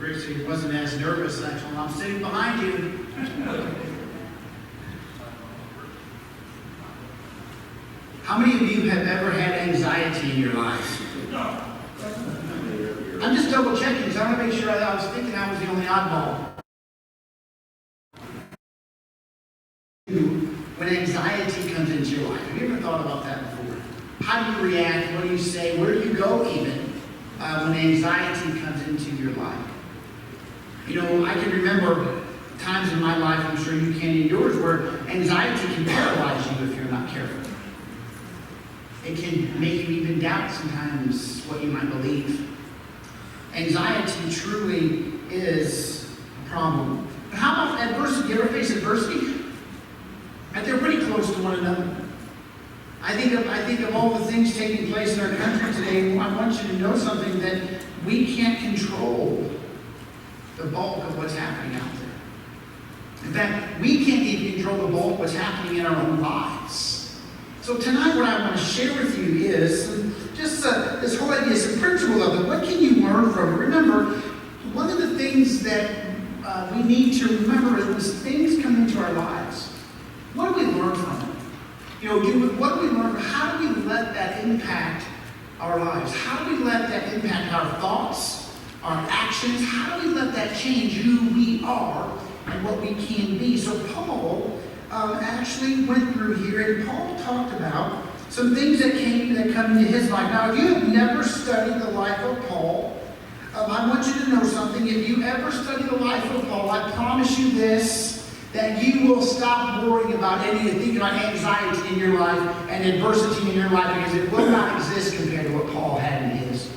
Rick said he wasn't as nervous. I told him, I'm sitting behind you. How many of you have ever had anxiety in your life? No. I'm just double checking because I want to make sure I was thinking I was the only oddball. When anxiety comes into your life, have you ever thought about that before? How do you react? What do you say? Where do you go even when anxiety comes into your life? You know, I can remember times in my life, I'm sure you can in yours, where anxiety can paralyze you if you're not careful. It can make you even doubt sometimes what you might believe. Anxiety truly is a problem. But how about adversity? You ever face adversity? They're pretty close to one another. I think of all the things taking place in our country today. I want you to know something, that we can't control the bulk of what's happening out there. In fact, we can't even control the bulk of what's happening in our own lives. So tonight what I want to share with you is just this whole idea, some principle of it. What can you learn from it? Remember, one of the things that we need to remember is when things come into our lives, what do we learn from it? You know, what do we learn? How do we let that impact our lives? How do we let that impact our thoughts, our actions? How do we let that change who we are and what we can be? So Paul actually went through here, and Paul talked about some things that come into his life. Now, if you have never studied the life of Paul, I want you to know something. If you ever study the life of Paul, I promise you this, that you will stop worrying about anything, thinking about anxiety in your life and adversity in your life, because it will not exist compared to what Paul had in his.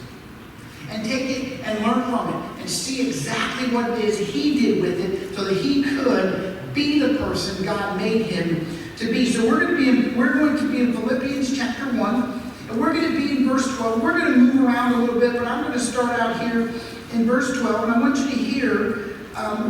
And take it and learn from it and see exactly what it is he did with it so that he could be the person God made him to be. So we're going to be in Philippians chapter 1, and we're going to be in verse 12. We're going to move around a little bit, but I'm going to start out here in verse 12, and I want you to hear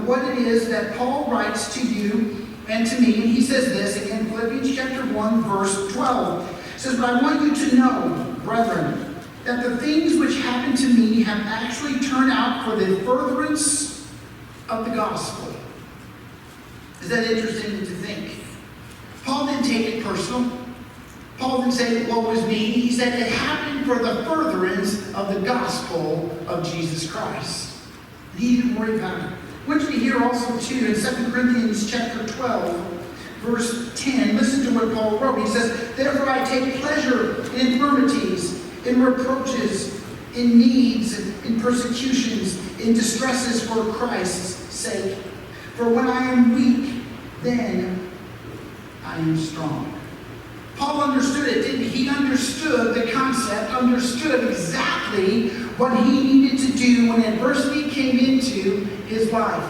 what it is that Paul writes to you and to me. And he says this, again, Philippians chapter 1, verse 12. It says, "But I want you to know, brethren, that the things which happened to me have actually turned out for the furtherance of the gospel." Is that interesting to think? Paul didn't take it personal. Paul didn't say, "What was me?" He said it happened for the furtherance of the gospel of Jesus Christ. He didn't worry about it. I want you to hear also too in 2 Corinthians chapter 12, verse 10. Listen to what Paul wrote. He says, "Therefore I take pleasure in infirmities, in reproaches, in needs, in persecutions, in distresses for Christ's sake. For when I am weak, then I am strong." Paul understood it, didn't he? He understood the concept, understood exactly what he needed to do when adversity came into his life.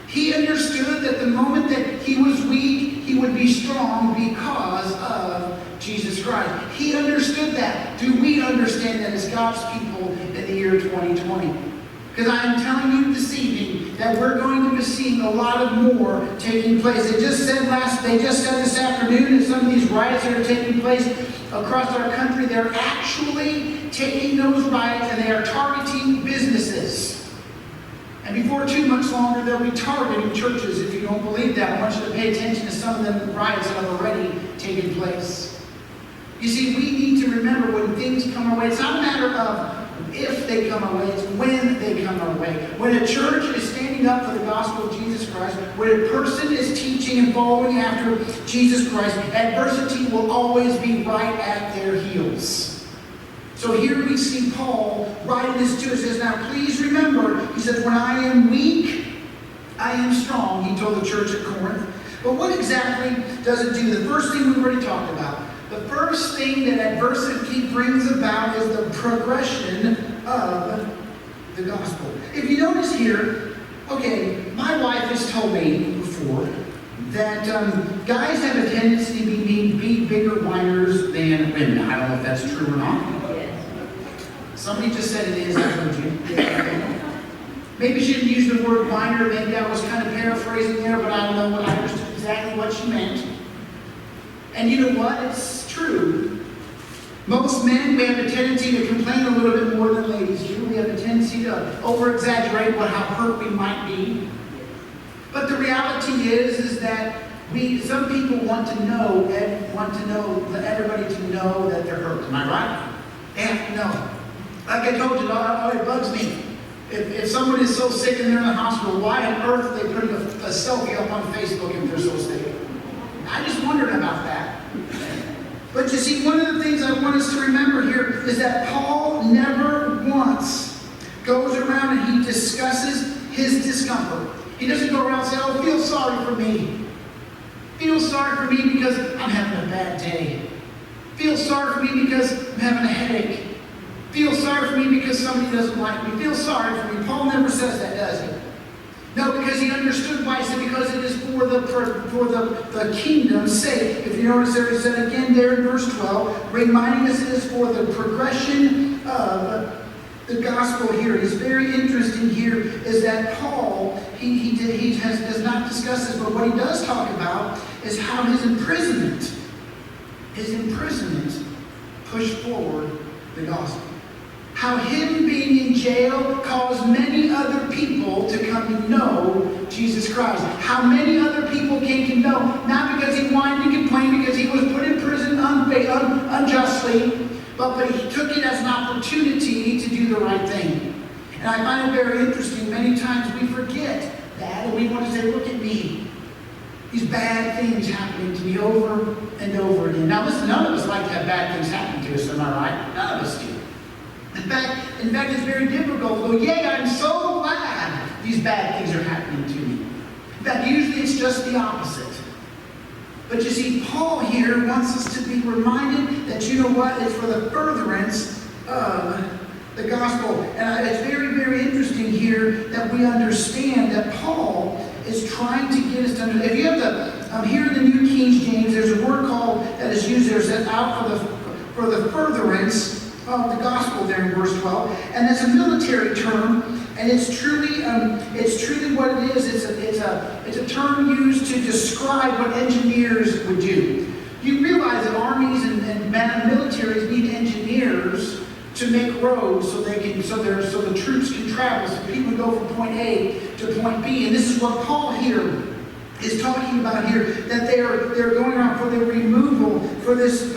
He understood that the moment that he was weak, he would be strong because of Jesus Christ. He understood that. Do we understand that as God's people in the year 2020? Because I am telling you this evening that we're going to be seeing a lot of more taking place. They just said this afternoon that some of these riots that are taking place across our country, they're actually taking those riots and they are targeting businesses. And before too much longer, they'll be targeting churches. If you don't believe that, I want you to pay attention to some of the riots that have already taken place. You see, we need to remember when things come our way, it's not a matter of if they come our way, it's when they come our way. When a church is standing up for the gospel of Jesus Christ, when a person is teaching and following after Jesus Christ, adversity will always be right at their heels. So here we see Paul writing this to us. He says, "Now please remember," he says, "when I am weak, I am strong," he told the church at Corinth. But what exactly does it do? The first thing we've already talked about. The first thing that adversity brings about is the progression of the gospel. If you notice here, okay, my wife has told me before that guys have a tendency to be bigger whiners than women. I don't know if that's true or not. Somebody just said it is. I heard you. Maybe she didn't use the word whiner. Maybe I was kind of paraphrasing there, but I don't know what I understood exactly what she meant. And you know what? It's true Most men, we have a tendency to complain a little bit more than ladies do. We have a tendency to over-exaggerate how hurt we might be. But the reality is that some people want to know everybody to know that they're hurt. Am I right? They have to know. Like I told you, it bugs me. If someone is so sick and they're in the hospital, why on earth are they putting a selfie up on Facebook if they're so sick? I just wondered about that. But you see, one of the things I want us to remember here is that Paul never once goes around and he discusses his discomfort. He doesn't go around and say, oh, feel sorry for me. Feel sorry for me because I'm having a bad day. Feel sorry for me because I'm having a headache. Feel sorry for me because somebody doesn't like me. Feel sorry for me. Paul never says that, does he? No, because he understood why. He said because it is for the kingdom's sake. If you notice there, he said again there in verse 12, reminding us it is for the progression of the gospel here. It's very interesting here is that Paul, does not discuss this, but what he does talk about is how his imprisonment pushed forward the gospel. How him being in jail caused many other people to come to know Jesus Christ. How many other people came to know, not because he whined and complained, because he was put in prison unjustly, but he took it as an opportunity to do the right thing. And I find it very interesting. Many times we forget that, and we want to say, look at me. These bad things happening to me over and over again. Now listen, none of us like to have bad things happen to us, am I right? None of us do. In fact, it's very difficult to go, yay, I'm so glad these bad things are happening to me. In fact, usually it's just the opposite. But you see, Paul here wants us to be reminded that, you know what, it's for the furtherance of the gospel. And it's very, very interesting here that we understand that Paul is trying to get us to understand. If you have here in the New King James, there's a word called that is used there, set out for the furtherance of the gospel there in verse 12, and it's a military term, and it's truly what it is. It's a term used to describe what engineers would do. You realize that armies and militaries need engineers to make roads so the troops can travel, so people can go from point A to point B. And this is what Paul here is talking about here, that they're going around for the removal, for this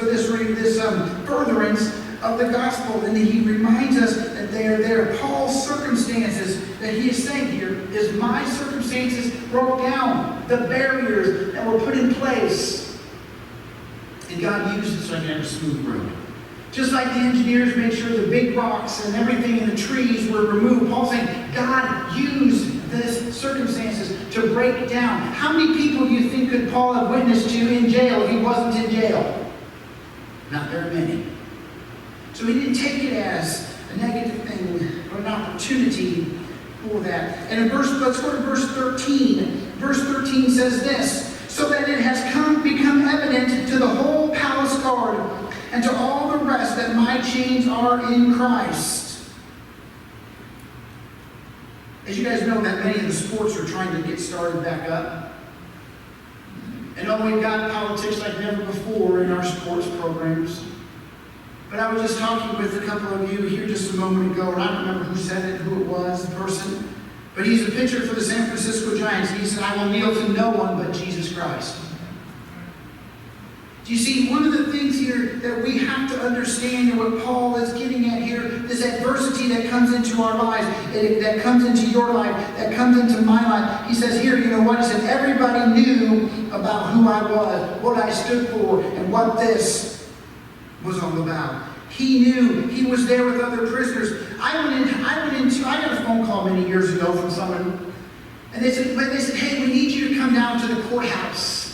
furtherance of the gospel. And he reminds us that they are there. Paul's circumstances that he is saying here is my circumstances broke down. The barriers that were put in place. And God used it so I can have a smooth road. Just like the engineers made sure the big rocks and everything in the trees were removed. Paul's saying God used this circumstances to break down. How many people do you think could Paul have witnessed to in jail if he wasn't in jail? Not very many. So he didn't take it as a negative thing or an opportunity for that. And let's go to verse 13. Verse 13 says this, so that it has become evident to the whole palace guard and to all the rest that my chains are in Christ. As you guys know, that many of the sports are trying to get started back up. And we've got politics like never before in our sports programs. But I was just talking with a couple of you here just a moment ago, and I don't remember who said it, who it was, the person. But he's a pitcher for the San Francisco Giants. And he said, I will kneel to no one but Jesus Christ. Do you see, one of the things here that we have to understand, and what Paul is getting at here, is adversity that comes into our lives, that comes into your life, that comes into my life. He says here, you know what? He said, everybody knew about who I was, what I stood for, and what this was all about. He knew. He was there with other prisoners. I got a phone call many years ago from someone, and they said, hey, we need you to come down to the courthouse.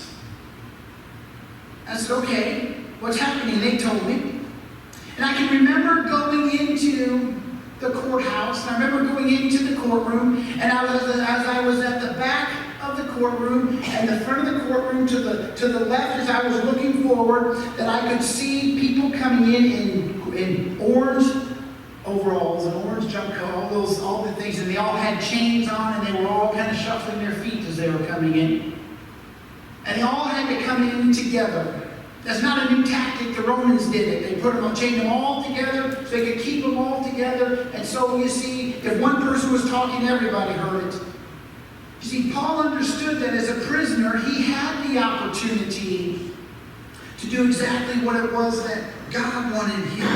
I said, okay, what's happening? They told me. And I can remember going into the courthouse, and I remember going into the courtroom, and as I was at the back of the courtroom, and the front of the courtroom to the left as I was looking forward, that I could see people coming in orange overalls, and orange jump coat, all the things, and they all had chains on, and they were all kind of shuffling their feet as they were coming in. And they all had to come in together. That's not a new tactic the Romans did it. They chained them all together so they could keep them all together. And so you see, if one person was talking, everybody heard it. You see, Paul understood that as a prisoner, he had the opportunity to do exactly what it was that God wanted him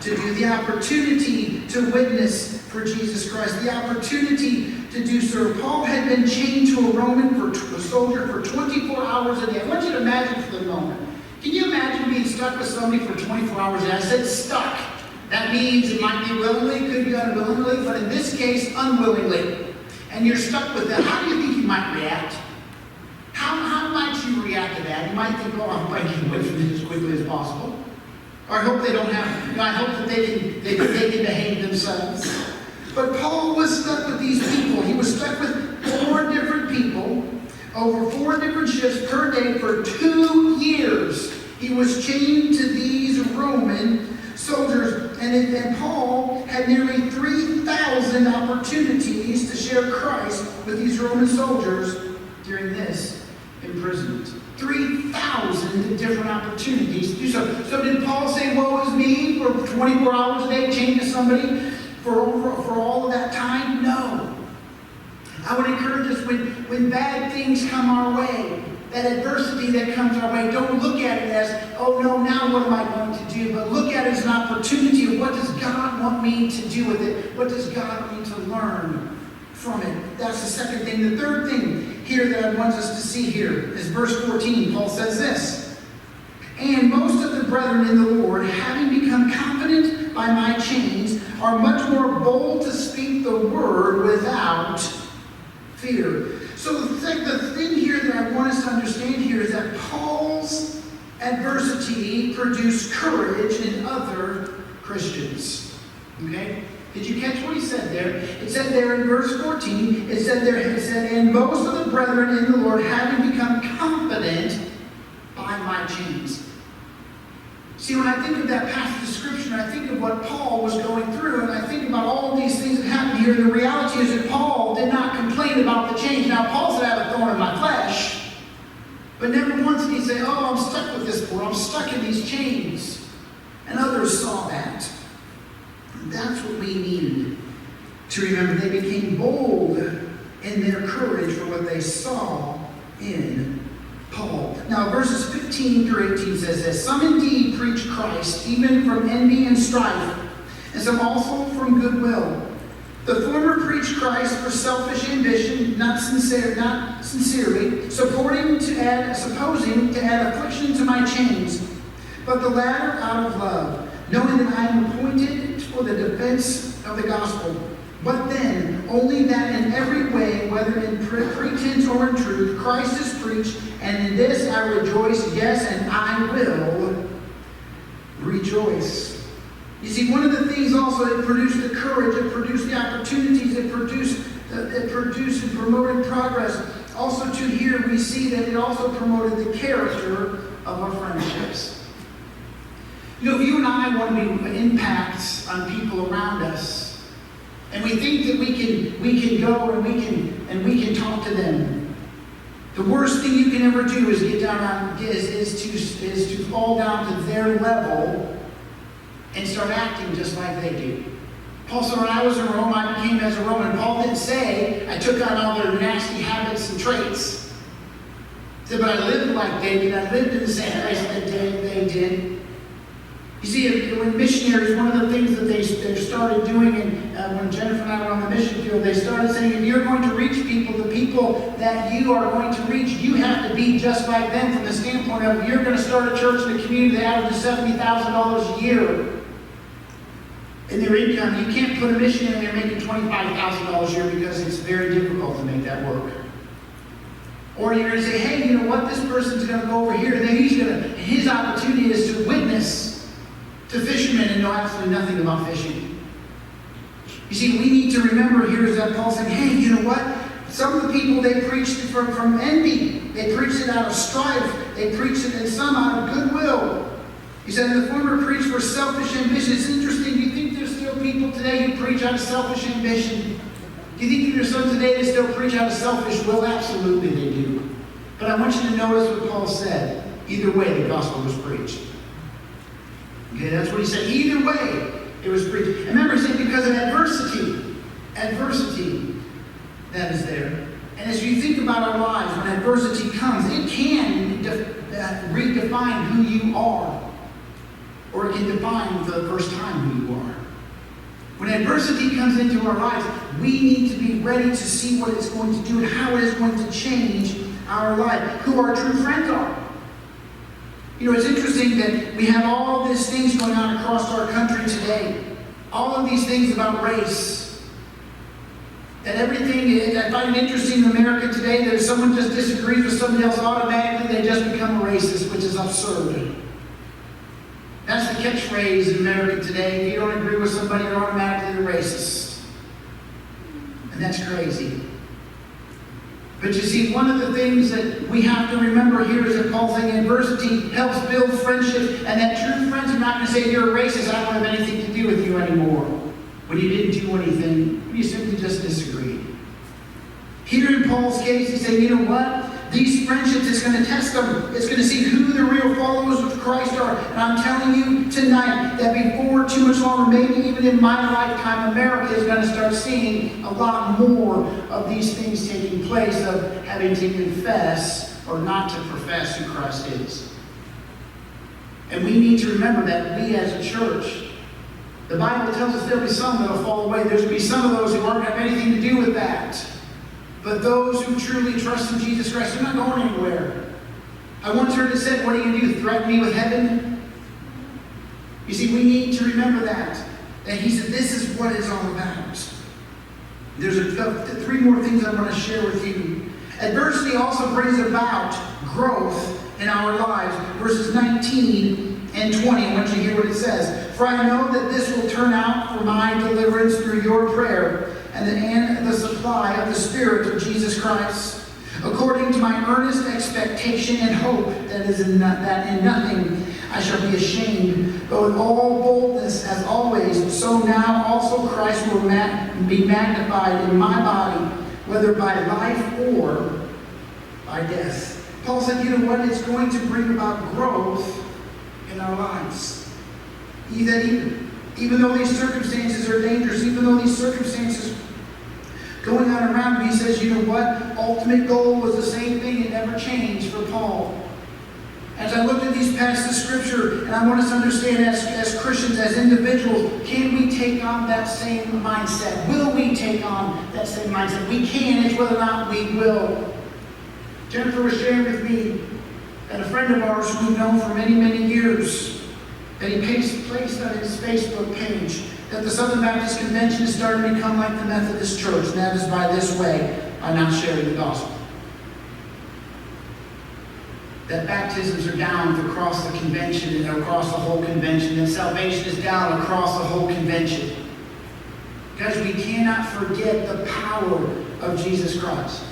to do. The opportunity to witness for Jesus Christ. The opportunity to do so. Paul had been chained to a Roman soldier for 24 hours a day. I want you to imagine for the moment. Can you imagine being stuck with somebody for 24 hours a day? I said stuck. That means it might be willingly, could be unwillingly, but in this case, unwillingly. And you're stuck with that. How do you think you might react? How might you react to that? You might think, oh, I might get away from this as quickly as possible. Or I hope they don't have, I hope that they can behave themselves. But Paul was stuck with these people. He was stuck with 4 different people over 4 different shifts per day for 2 years. He was chained to these Roman soldiers. And Paul had nearly 3,000 opportunities to share Christ with these Roman soldiers during this imprisonment. 3,000 different opportunities to do so. So did Paul say, woe is me, for 24 hours a day, chained to somebody for all of that time? No. I would encourage us when bad things come our way, that adversity that comes our way, don't look at it as, oh no, now what am I going to do? But look at it as an opportunity of what does God want me to do with it? What does God want me to learn from it? That's the second thing. The third thing here that I want us to see here is verse 14. Paul says this, and most of the brethren in the Lord, having become confident by my chains, are much more bold to speak the word without fear. So the thing here that I want us to understand here is that Paul's adversity produced courage in other Christians. Okay? Did you catch what he said there? It said there in verse 14, it said, and most of the brethren in the Lord, having become confident by my chains. See, when I think of that passage of Scripture, I think of what Paul was going through, and I think about all these things that happened here. And the reality is that Paul did not complain about the chains. Now, Paul said, I have a thorn in my flesh. But never once did he say, oh, I'm stuck with this, or I'm stuck in these chains. And others saw that. And that's what we needed to remember. They became bold in their courage for what they saw in Paul. Now, verses 15 through 18 says this, some indeed preach Christ, even from envy and strife, and some also from goodwill. The former preach Christ for selfish ambition, not sincerely, supposing to add affliction to my chains, but the latter out of love, knowing that I am appointed for the defense of the gospel. But then, only that in every way, whether in pretense or in truth, Christ is preached, and in this I rejoice, yes, and I will rejoice. You see, one of the things also, it produced the courage, it produced the opportunities, it produced and promoted progress. Also, to here, we see that it also promoted the character of our friendships. You know, if you and I want to be impacts on people around us, and we think that we can go and we can talk to them, the worst thing you can ever do is get down on is to fall down to their level and start acting just like they do. Paul said, when I was in Rome, I became as a Roman. Paul didn't say I took on all their nasty habits and traits. He said, but I lived like they did. I lived in the same place that they did. You see, when missionaries, one of the things that they started doing, and when Jennifer and I were on the mission field, they started saying, if you're going to reach people, the people that you are going to reach, you have to be just like them from the standpoint of, you're going to start a church in a community that averages $70,000 a year in their income. You can't put a missionary there making $25,000 a year because it's very difficult to make that work. Or you're going to say, hey, you know what, this person's going to go over here, and then his opportunity is to witness to fishermen and know absolutely nothing about fishing. You see, we need to remember here is that Paul saying, hey, you know what? Some of the people, they preached it from envy. They preached it out of strife. They preached it, and some out of goodwill. He said, the former preached for selfish ambition. It's interesting. Do you think there's still people today who preach out of selfish ambition? Do you think there's some today that still preach out of selfish will? Absolutely they do. But I want you to notice what Paul said. Either way, the gospel was preached. Okay, that's what he said. Either way, it was preached. And remember, he said because of adversity that is there. And as you think about our lives, when adversity comes, it can redefine who you are. Or it can define for the first time who you are. When adversity comes into our lives, we need to be ready to see what it's going to do and how it is going to change our life, who our true friends are. You know, it's interesting that we have all of these things going on across our country today. All of these things about race. That everything, I find it interesting in America today that if someone just disagrees with somebody else, automatically they just become a racist, which is absurd. That's the catchphrase in America today. If you don't agree with somebody, you're automatically a racist. And that's crazy. But you see, one of the things that we have to remember here is that Paul's saying adversity helps build friendships, and that true friends are not going to say, you're a racist, I don't have anything to do with you anymore. When you didn't do anything, you simply just disagreed. Here in Paul's case, he's saying, you know what? These friendships, it's going to test them. It's going to see who the real followers of Christ are. And I'm telling you tonight that before too much longer, maybe even in my lifetime, America is going to start seeing a lot more of these things taking place, of having to confess or not to profess who Christ is. And we need to remember that we as a church, the Bible tells us there'll be some that'll fall away. There's going to be some of those who aren't going to have anything to do with that. But those who truly trust in Jesus Christ, they're not going anywhere. I once heard it said, what are you going to do, threaten me with heaven? You see, we need to remember that. And he said, this is what it's all about. There's three more things I want to share with you. Adversity also brings about growth in our lives. Verses 19 and 20, I want you to hear what it says. For I know that this will turn out for my deliverance through your prayer and the supply of the Spirit of Jesus Christ, according to my earnest expectation and hope that in nothing I shall be ashamed, but with all boldness as always, so now also Christ will be magnified in my body, whether by life or by death. Paul said, you know what? It's going to bring about growth in our lives. Even though these circumstances are dangerous, even though these circumstances going on around him, he says, you know what? Ultimate goal was the same thing. It never changed for Paul. As I looked at these passages of Scripture, and I want us to understand as Christians, as individuals, can we take on that same mindset? Will we take on that same mindset? We can. It's whether or not we will. Jennifer was sharing with me that a friend of ours who we've known for many, many years, that he placed on his Facebook page that the Southern Baptist Convention is starting to become like the Methodist Church, and that is by this way, by not sharing the gospel. That baptisms are down across the convention and across the whole convention, that salvation is down across the whole convention. Guys, we cannot forget the power of Jesus Christ.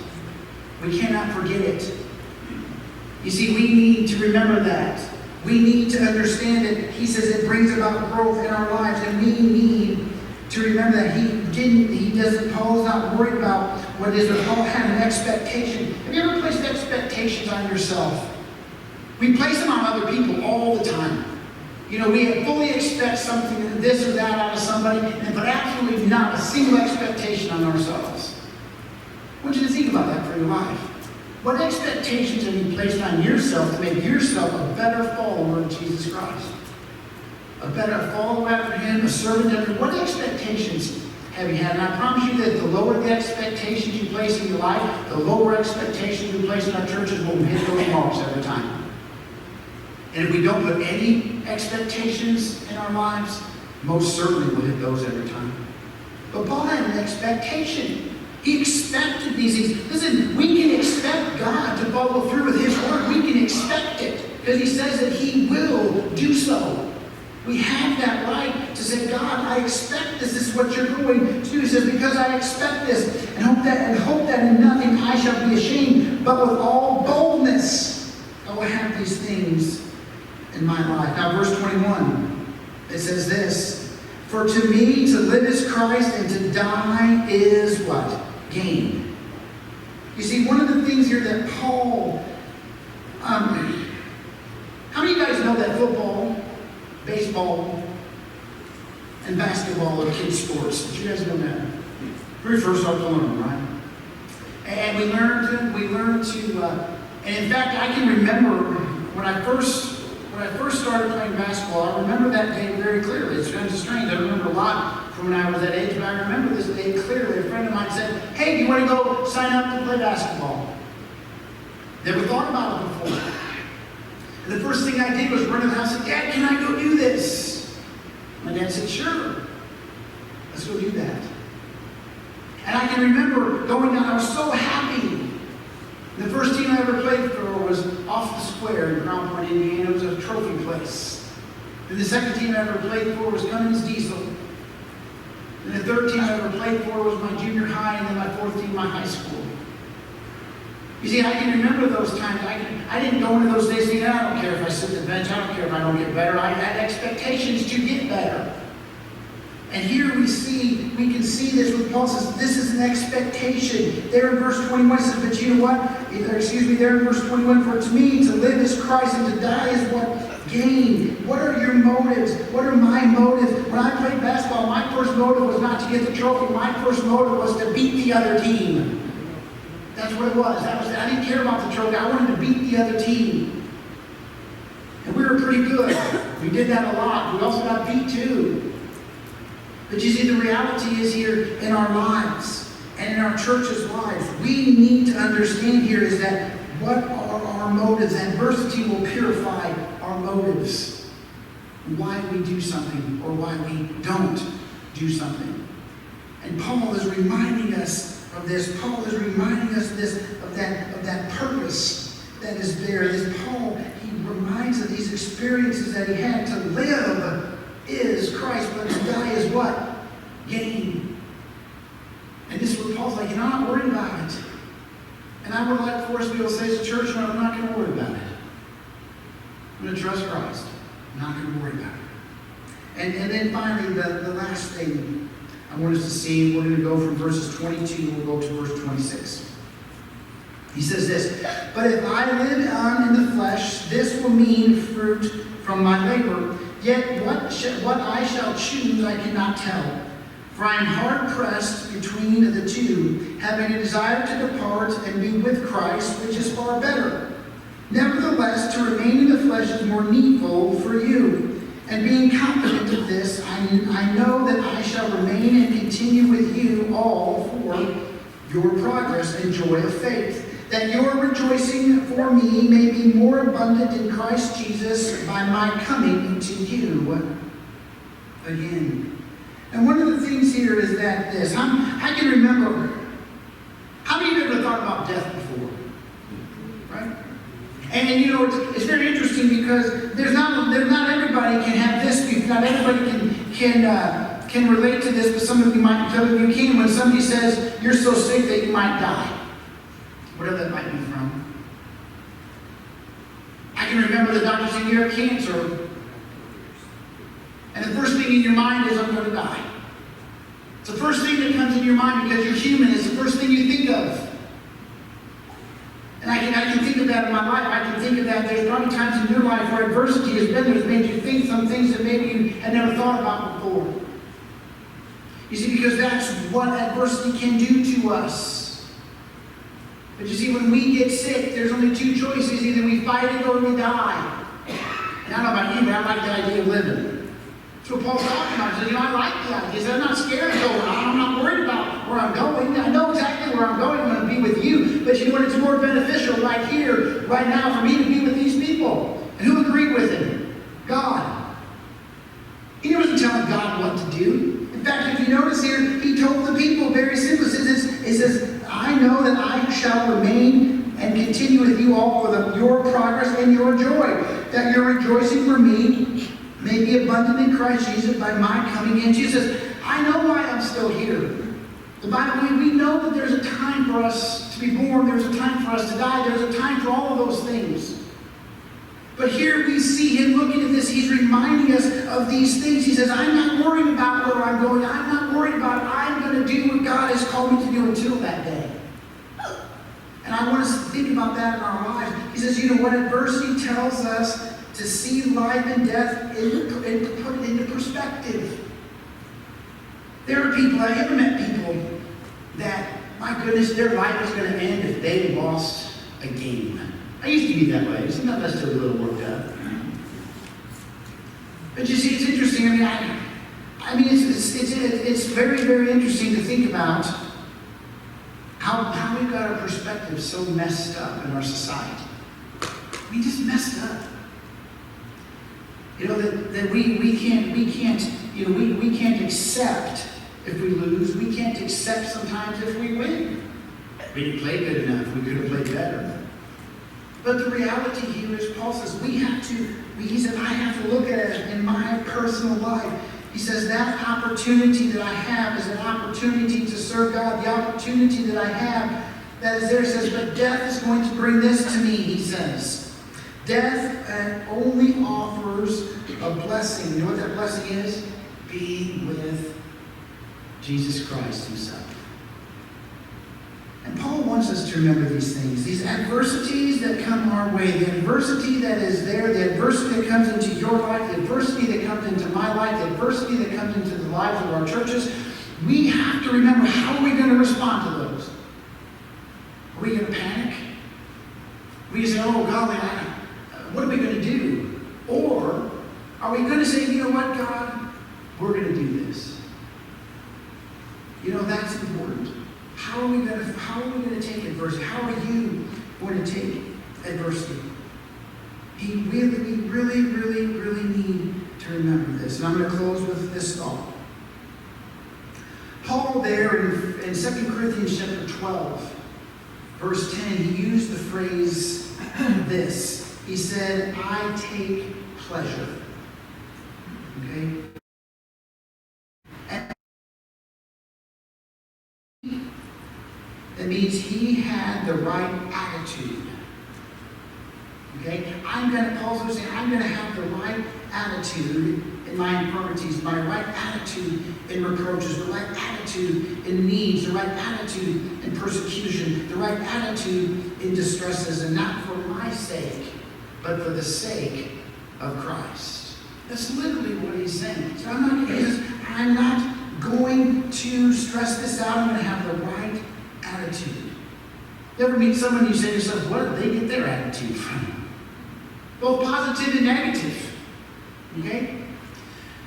We cannot forget it. You see, we need to remember that. We need to understand it. He says it brings about growth in our lives, and we need to remember that Paul's not worried about what it is, but Paul had an expectation. Have you ever placed expectations on yourself? We place them on other people all the time. You know, we fully expect something, this or that out of somebody, but absolutely not a single expectation on ourselves. I want you to think about that for your life. What expectations have you placed on yourself to make yourself a better follower of Jesus Christ? A better follower after Him, a servant after Him? What expectations have you had? And I promise you that the lower the expectations you place in your life, the lower expectations we place in our churches will hit those marks every time. And if we don't put any expectations in our lives, most certainly we'll hit those every time. But Paul had an expectation. He expected these things. Listen, we can expect God to follow through with His word. We can expect it because He says that He will do so. We have that right to say, God, I expect this. This is what you're going to do. He says, because I expect this and hope that in nothing I shall be ashamed, but with all boldness I will have these things in my life. Now, verse 21, it says this, for to me to live is Christ and to die is what? Gain. You see, one of the things here that Paul, how many of you guys know that football, baseball, baseball and basketball are kids' sports. Did you guys know that? Very first started to learn, right? And we learned to, and in fact, I can remember when I first started playing basketball, I remember that day very clearly. It's kind of strange. I remember a lot from when I was that age, but I remember this day clearly. A friend of mine said, "Hey, do you want to go sign up to play basketball?" Never thought about it before. And the first thing I did was run to the house and said, "Dad, can I go do this?" My dad said, "Sure, let's go do that." And I can remember going down, I was so happy. The first team I ever played for was off the square in Crown Point, Indiana. It was a trophy place. And the second team I ever played for was Cummins Diesel. And the third team I ever played for was my junior high, and then my fourth team, my high school. You see, I can remember those times. I didn't go into those days thinking, I don't care if I sit on the bench, I don't care if I don't get better. I had expectations to get better. And here we can see this with Paul says, this is an expectation. There in verse 21 it says, but you know what? There in verse 21, for to me to live is Christ and to die is what? Gain. What are your motives? What are my motives? When I played basketball, my first motive was not to get the trophy. My first motive was to beat the other team. That's what it was. I didn't care about the trophy. I wanted to beat the other team. And we were pretty good. We did that a lot. We also got beat too. But you see, the reality is here in our lives and in our church's lives, we need to understand here is that what are our motives? Adversity will purify our motives. Why we do something or why we don't do something. And Paul is reminding us of this. Paul is reminding us of that purpose that is there. Paul, he reminds us of these experiences that he had. To live is Christ, but to die is what? Gain. And this is what Paul's like, I'm not worried about it. And I would like for us to be able to say as a church, no, I'm not going to worry about it. I'm going to trust Christ. I'm not going to worry about it. And then finally, the last thing I want us to see, we're going to go from verses 22, we'll go to verse 26. He says this, but if I live on in the flesh, this will mean fruit from my labor. Yet what I shall choose I cannot tell. For I am hard-pressed between the two, having a desire to depart and be with Christ, which is far better. Nevertheless, to remain in the flesh is more needful for you. And being confident of this, I know that I shall remain and continue with you all for your progress and joy of faith, that your rejoicing for me may be more abundant in Christ Jesus by my coming to you again. And one of the things here is that this, I can remember, how many of you ever thought about death before? Right? And you know, it's very interesting because there's not everybody can have this, not everybody can relate to this, but some of you might, some of you can, when somebody says, you're so sick that you might die. Whatever that might be from. I can remember the doctor saying, you have cancer. And the first thing in your mind is, I'm going to die. It's the first thing that comes in your mind because you're human. It's the first thing you think of. And I can think of that in my life. I can think of that. There's probably times in your life where adversity has been there, has made you think some things that maybe you had never thought about before. You see, because that's what adversity can do to us. But you see, when we get sick, there's only two choices. Either we fight it or we die. And I don't know about you, but I like the idea of living. That's what Paul's talking about. He said, I like the idea. He said, I'm not scared of going on. I'm not worried about where I'm going. I know exactly where I'm going. I'm going to be with you. But you know what? It's more beneficial right here, right now, for me to be with these people. And who agreed with him? God. He wasn't telling God what to do. In fact, if you notice here, he told the people very simply. It says, I know that I shall remain and continue with you all for your progress and your joy, that your rejoicing for me may be abundant in Christ Jesus by my coming in. Jesus, I know why I'm still here. The Bible, we know that there's a time for us to be born, there's a time for us to die, there's a time for all of those things. But here we see him looking at this, he's reminding us of these things. He says, I'm not worried about where I'm going, I'm not worried about it. I'm going to do what God has called me to do until that day. And I want us to think about that in our lives. He says, you know what? Adversity tells us to see life and death and put it into perspective. There are people, I've ever met people that, my goodness, their life is going to end if they lost a game. I used to be that way. Sometimes I still a little worked up. But you see, it's interesting. It's very, very interesting to think about how we've got our perspective so messed up in our society. We just messed up. You know, that we can't accept if we lose. We can't accept sometimes if we win. We didn't play good enough. We could have played better. But the reality here is, Paul says, he said, I have to look at it in my personal life. He says, that opportunity that I have is an opportunity to serve God. The opportunity that I have that is there says, but death is going to bring this to me, he says. Death only offers a blessing. You know what that blessing is? Being with Jesus Christ himself. And Paul wants us to remember these things, these adversities that come our way, the adversity that is there, the adversity that comes into your life, the adversity that comes into my life, the adversity that comes into the lives of our churches. We have to remember, how are we going to respond to those? Are we going to panic? We say, oh, golly, what are we going to do? Or are we going to say, you know what, God, we're going to do this? You know, that's important. How are we going to take adversity? How are you going to take adversity? We really need to remember this. And I'm going to close with this thought. Paul there in 2 Corinthians chapter 12, verse 10, he used the phrase this. He said, I take pleasure. Okay? That means he had the right attitude. Okay? Paul's going to say, I'm going to have the right attitude in my infirmities, my right attitude in reproaches, the right attitude in needs, the right attitude in persecution, the right attitude in distresses, and not for my sake, but for the sake of Christ. That's literally what he's saying. So I'm not going to stress this out. I'm going to have the right attitude. You ever meet someone you say to yourself, what did they get their attitude from? Both positive and negative. Okay?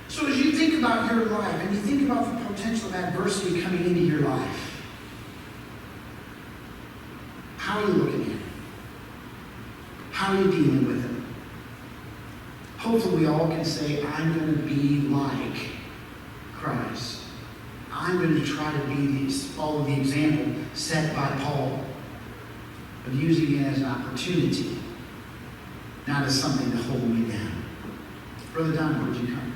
So as you think about your life and you think about the potential of adversity coming into your life, how are you looking at it? How are you dealing with it? Hopefully we all can say, I'm going to be like Christ. I'm going to try to follow the example set by Paul of using it as an opportunity, not as something to hold me down. Brother Don, would you come?